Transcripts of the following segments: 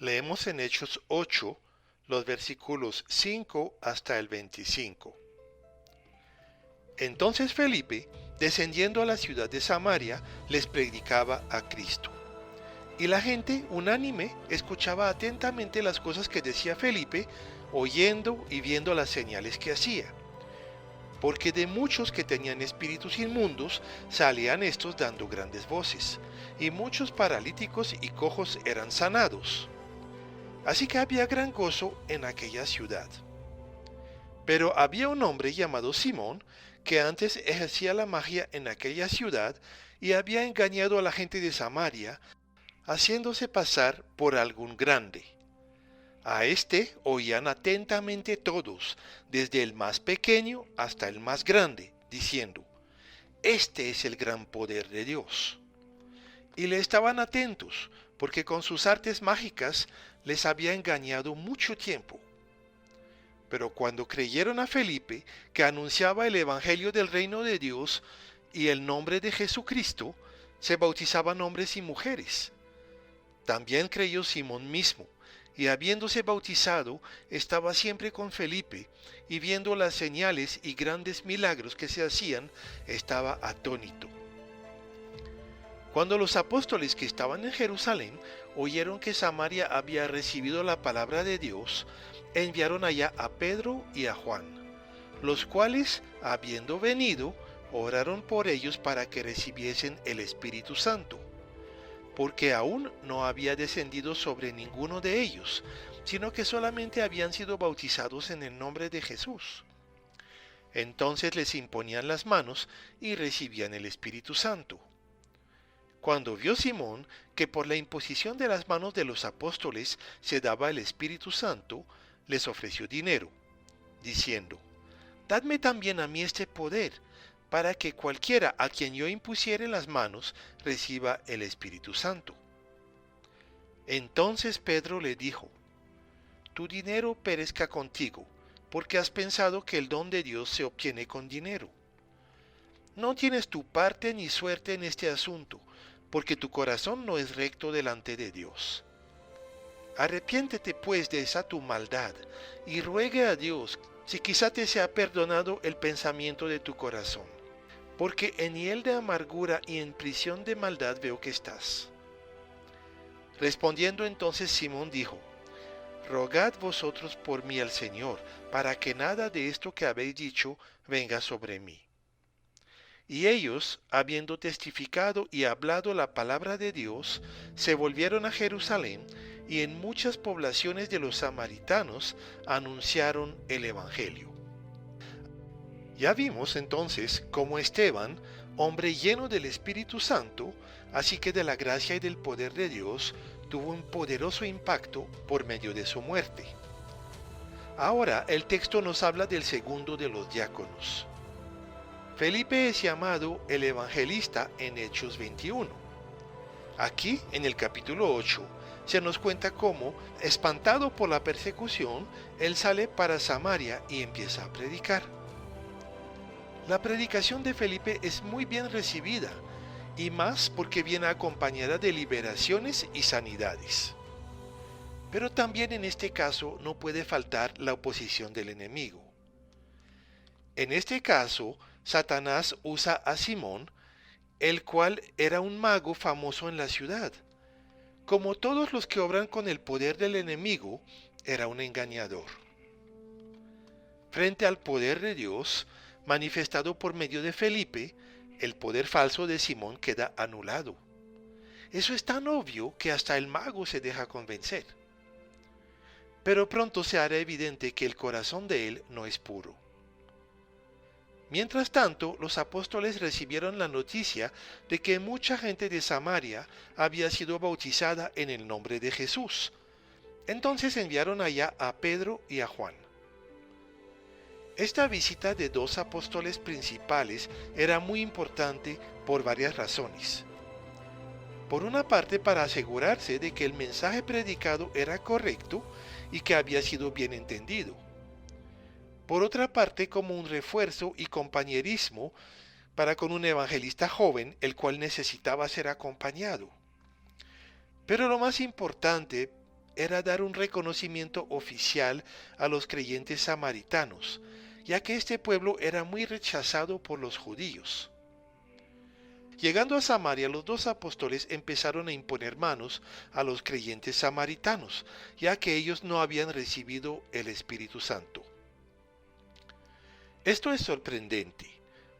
Leemos en Hechos 8, los versículos 5 hasta el 25. Entonces Felipe, descendiendo a la ciudad de Samaria, les predicaba a Cristo. Y la gente, unánime, escuchaba atentamente las cosas que decía Felipe, oyendo y viendo las señales que hacía. Porque de muchos que tenían espíritus inmundos, salían estos dando grandes voces, y muchos paralíticos y cojos eran sanados. Así que había gran gozo en aquella ciudad. Pero había un hombre llamado Simón, que antes ejercía la magia en aquella ciudad y había engañado a la gente de Samaria, haciéndose pasar por algún grande. A este oían atentamente todos, desde el más pequeño hasta el más grande, diciendo: Este es el gran poder de Dios. Y le estaban atentos, porque con sus artes mágicas les había engañado mucho tiempo. Pero cuando creyeron a Felipe, que anunciaba el Evangelio del reino de Dios y el nombre de Jesucristo, se bautizaban hombres y mujeres. También creyó Simón mismo, y habiéndose bautizado, estaba siempre con Felipe, y viendo las señales y grandes milagros que se hacían, estaba atónito. Cuando los apóstoles que estaban en Jerusalén oyeron que Samaria había recibido la palabra de Dios, enviaron allá a Pedro y a Juan, los cuales, habiendo venido, oraron por ellos para que recibiesen el Espíritu Santo, porque aún no había descendido sobre ninguno de ellos, sino que solamente habían sido bautizados en el nombre de Jesús. Entonces les imponían las manos y recibían el Espíritu Santo. Cuando vio Simón que por la imposición de las manos de los apóstoles se daba el Espíritu Santo, les ofreció dinero, diciendo: Dadme también a mí este poder, para que cualquiera a quien yo impusiere las manos reciba el Espíritu Santo. Entonces Pedro le dijo: Tu dinero perezca contigo, porque has pensado que el don de Dios se obtiene con dinero. No tienes tu parte ni suerte en este asunto, porque tu corazón no es recto delante de Dios. Arrepiéntete pues de esa tu maldad, y ruegue a Dios si quizá te sea perdonado el pensamiento de tu corazón, porque en hiel de amargura y en prisión de maldad veo que estás. Respondiendo entonces Simón dijo: Rogad vosotros por mí al Señor, para que nada de esto que habéis dicho venga sobre mí. Y ellos, habiendo testificado y hablado la palabra de Dios, se volvieron a Jerusalén, y en muchas poblaciones de los samaritanos anunciaron el Evangelio. Ya vimos entonces cómo Esteban, hombre lleno del Espíritu Santo, así que de la gracia y del poder de Dios, tuvo un poderoso impacto por medio de su muerte. Ahora el texto nos habla del segundo de los diáconos. Felipe es llamado el evangelista en Hechos 21. Aquí, en el capítulo 8, se nos cuenta cómo, espantado por la persecución, él sale para Samaria y empieza a predicar. La predicación de Felipe es muy bien recibida, y más porque viene acompañada de liberaciones y sanidades. Pero también en este caso no puede faltar la oposición del enemigo. En este caso, Satanás usa a Simón, el cual era un mago famoso en la ciudad. Como todos los que obran con el poder del enemigo, era un engañador. Frente al poder de Dios, manifestado por medio de Felipe, el poder falso de Simón queda anulado. Eso es tan obvio que hasta el mago se deja convencer. Pero pronto se hará evidente que el corazón de él no es puro. Mientras tanto, los apóstoles recibieron la noticia de que mucha gente de Samaria había sido bautizada en el nombre de Jesús. Entonces enviaron allá a Pedro y a Juan. Esta visita de dos apóstoles principales era muy importante por varias razones. Por una parte, para asegurarse de que el mensaje predicado era correcto y que había sido bien entendido. Por otra parte, como un refuerzo y compañerismo para con un evangelista joven, el cual necesitaba ser acompañado. Pero lo más importante era dar un reconocimiento oficial a los creyentes samaritanos, ya que este pueblo era muy rechazado por los judíos. Llegando a Samaria, los dos apóstoles empezaron a imponer manos a los creyentes samaritanos, ya que ellos no habían recibido el Espíritu Santo. Esto es sorprendente,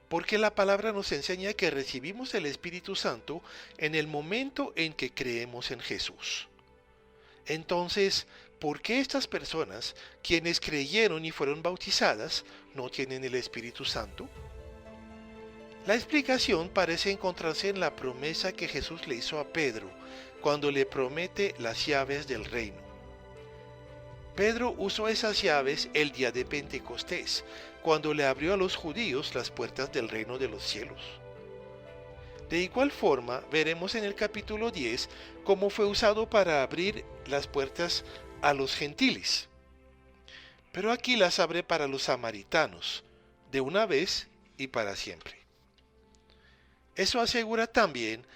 porque la palabra nos enseña que recibimos el Espíritu Santo en el momento en que creemos en Jesús. Entonces, ¿por qué estas personas, quienes creyeron y fueron bautizadas, no tienen el Espíritu Santo? La explicación parece encontrarse en la promesa que Jesús le hizo a Pedro cuando le promete las llaves del reino. Pedro usó esas llaves el día de Pentecostés, cuando le abrió a los judíos las puertas del reino de los cielos. De igual forma, veremos en el capítulo 10 cómo fue usado para abrir las puertas a los gentiles. Pero aquí las abre para los samaritanos, de una vez y para siempre. Eso asegura también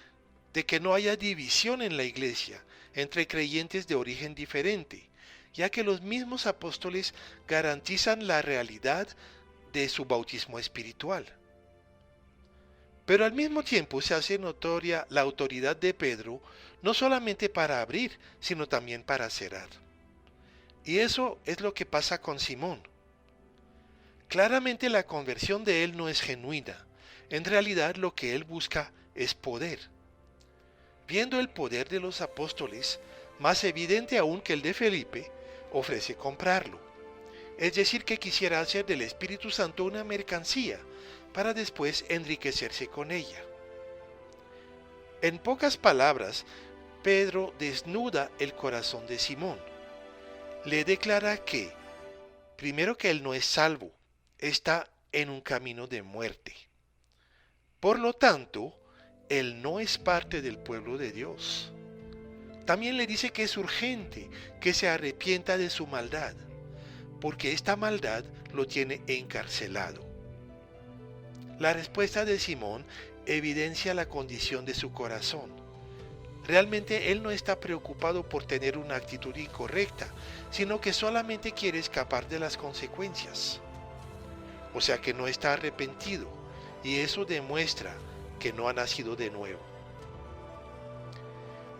de que no haya división en la iglesia entre creyentes de origen diferente, ya que los mismos apóstoles garantizan la realidad de su bautismo espiritual. Pero al mismo tiempo se hace notoria la autoridad de Pedro, no solamente para abrir, sino también para cerrar. Y eso es lo que pasa con Simón. Claramente la conversión de él no es genuina. En realidad lo que él busca es poder. Viendo el poder de los apóstoles, más evidente aún que el de Felipe, ofrece comprarlo. Es decir, que quisiera hacer del Espíritu Santo una mercancía, para después enriquecerse con ella. En pocas palabras, Pedro desnuda el corazón de Simón. Le declara que, primero, que él no es salvo, está en un camino de muerte. Por lo tanto, él no es parte del pueblo de Dios. También le dice que es urgente que se arrepienta de su maldad, porque esta maldad lo tiene encarcelado. La respuesta de Simón evidencia la condición de su corazón. Realmente él no está preocupado por tener una actitud incorrecta, sino que solamente quiere escapar de las consecuencias. O sea que no está arrepentido, y eso demuestra que no ha nacido de nuevo.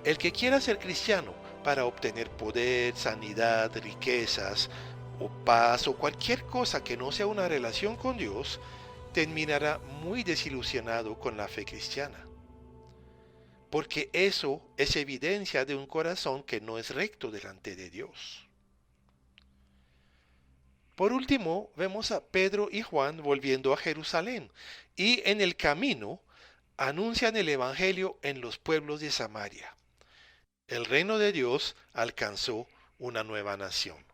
El que quiera ser cristiano para obtener poder, sanidad, riquezas, o paz, o cualquier cosa que no sea una relación con Dios, terminará muy desilusionado con la fe cristiana. Porque eso es evidencia de un corazón que no es recto delante de Dios. Por último, vemos a Pedro y Juan volviendo a Jerusalén y en el camino anuncian el Evangelio en los pueblos de Samaria. El reino de Dios alcanzó una nueva nación.